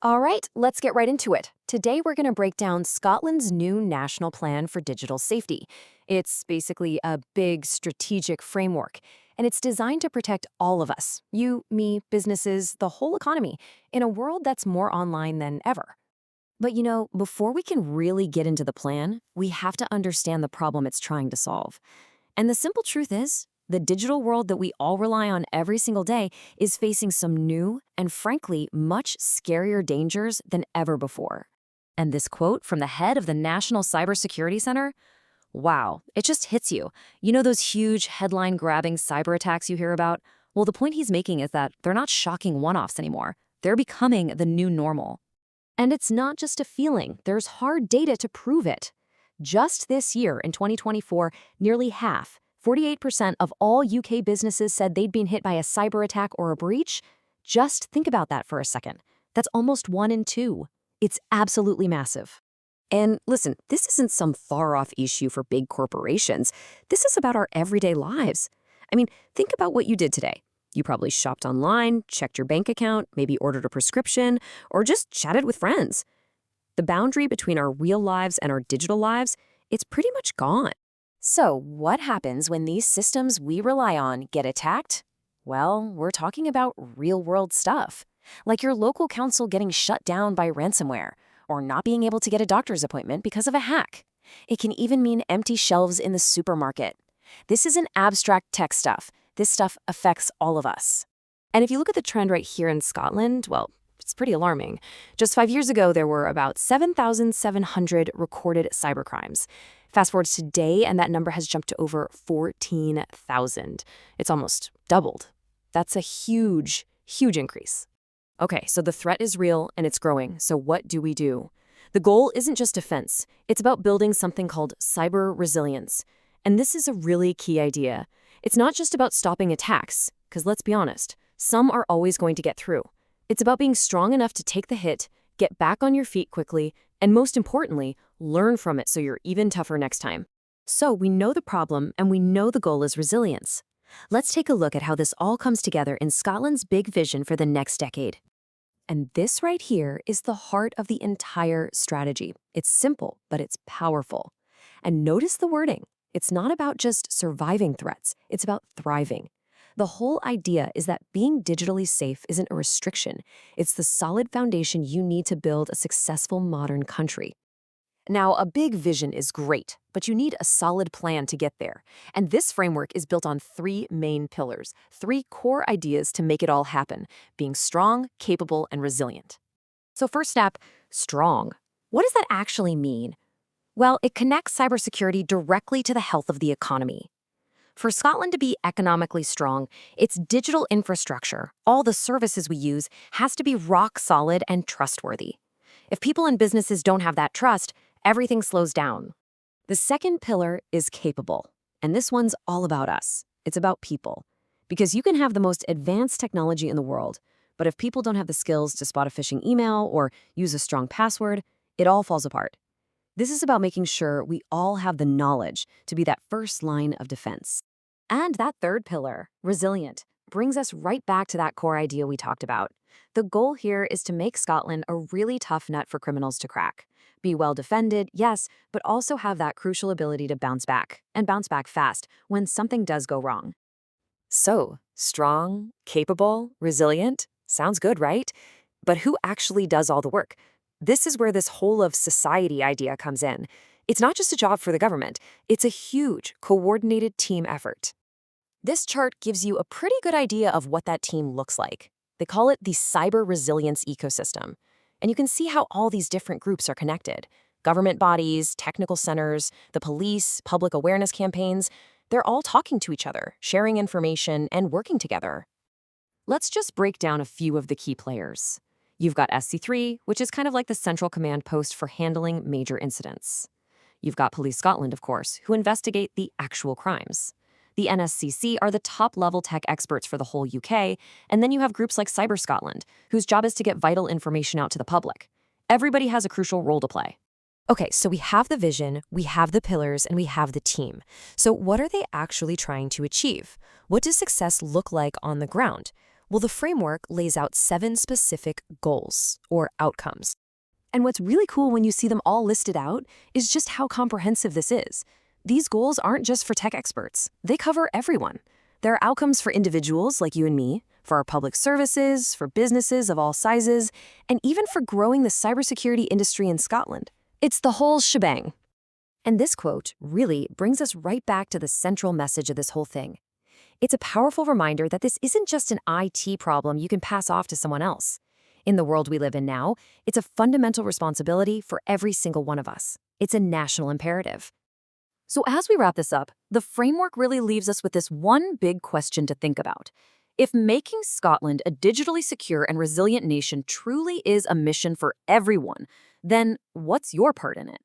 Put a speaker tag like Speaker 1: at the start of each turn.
Speaker 1: All right, let's get right into it. Today, we're going to break down Scotland's new national plan for digital safety. It's basically a big strategic framework, and it's designed to protect all of us you, me, businesses, the whole economy in a world that's more online than ever. But before we can really get into the plan, we have to understand the problem it's trying to solve. And the simple truth is, the digital world that we all rely on every single day is facing some new and frankly much scarier dangers than ever before. And this quote from the head of the National Cybersecurity Center, wow, it just hits you. You know those huge headline-grabbing cyber attacks you hear about? Well, the point he's making is that they're not shocking one-offs anymore. They're becoming the new normal. And it's not just a feeling, there's hard data to prove it. Just this year, in 2024, nearly half, 48% of all UK businesses said they'd been hit by a cyber attack or a breach. Just think about that for a second. That's almost 1 in 2. It's absolutely massive. And listen, this isn't some far-off issue for big corporations. This is about our everyday lives. I mean, think about what you did today. You probably shopped online, checked your bank account, maybe ordered a prescription, or just chatted with friends. The boundary between our real lives and our digital lives, it's pretty much gone. So, what happens when these systems we rely on get attacked? Well, we're talking about real-world stuff, like your local council getting shut down by ransomware, or not being able to get a doctor's appointment because of a hack. It can even mean empty shelves in the supermarket. This isn't abstract tech stuff. This stuff affects all of us. And if you look at the trend right here in Scotland, well, it's pretty alarming. Just 5 years ago, there were about 7,700 recorded cybercrimes. Fast forward to today, and that number has jumped to over 14,000. It's almost doubled. That's a huge, huge increase. Okay, so the threat is real and it's growing. So what do we do? The goal isn't just defense. It's about building something called cyber resilience. And this is a really key idea. It's not just about stopping attacks, because let's be honest, some are always going to get through. It's about being strong enough to take the hit, get back on your feet quickly, and most importantly, learn from it so you're even tougher next time. So we know the problem and we know the goal is resilience. Let's take a look at how this all comes together in Scotland's big vision for the next decade. And this right here is the heart of the entire strategy. It's simple, but it's powerful. And notice the wording. It's not about just surviving threats, it's about thriving. The whole idea is that being digitally safe isn't a restriction. It's the solid foundation you need to build a successful modern country. Now, a big vision is great, but you need a solid plan to get there. And this framework is built on 3 main pillars, 3 core ideas to make it all happen, being strong, capable, and resilient. So first step, strong. What does that actually mean? Well, it connects cybersecurity directly to the health of the economy. For Scotland to be economically strong, its digital infrastructure, all the services we use, has to be rock solid and trustworthy. If people and businesses don't have that trust, everything slows down. The second pillar is capable, and this one's all about us. It's about people. Because you can have the most advanced technology in the world, but if people don't have the skills to spot a phishing email or use a strong password, it all falls apart. This is about making sure we all have the knowledge to be that first line of defense. And that third pillar, resilient, brings us right back to that core idea we talked about. The goal here is to make Scotland a really tough nut for criminals to crack. Be well defended, yes, but also have that crucial ability to bounce back, and bounce back fast when something does go wrong. So, strong, capable, resilient, sounds good, right? But who actually does all the work? This is where this whole of society idea comes in. It's not just a job for the government, it's a huge, coordinated team effort. This chart gives you a pretty good idea of what that team looks like. They call it the cyber resilience ecosystem. And you can see how all these different groups are connected. Government bodies, technical centers, the police, public awareness campaigns, they're all talking to each other, sharing information, and working together. Let's just break down a few of the key players. You've got SC3, which is kind of like the central command post for handling major incidents. You've got Police Scotland, of course, who investigate the actual crimes. The NSCC are the top-level tech experts for the whole UK, and then you have groups like Cyber Scotland, whose job is to get vital information out to the public. Everybody has a crucial role to play. Okay, so we have the vision, we have the pillars, and we have the team. So what are they actually trying to achieve? What does success look like on the ground? Well, the framework lays out 7 specific goals, or outcomes. And what's really cool when you see them all listed out is just how comprehensive this is. These goals aren't just for tech experts. They cover everyone. There are outcomes for individuals like you and me, for our public services, for businesses of all sizes, and even for growing the cybersecurity industry in Scotland. It's the whole shebang. And this quote really brings us right back to the central message of this whole thing. It's a powerful reminder that this isn't just an IT problem you can pass off to someone else. In the world we live in now, it's a fundamental responsibility for every single one of us. It's a national imperative. So as we wrap this up, the framework really leaves us with this one big question to think about. If making Scotland a digitally secure and resilient nation truly is a mission for everyone, then what's your part in it?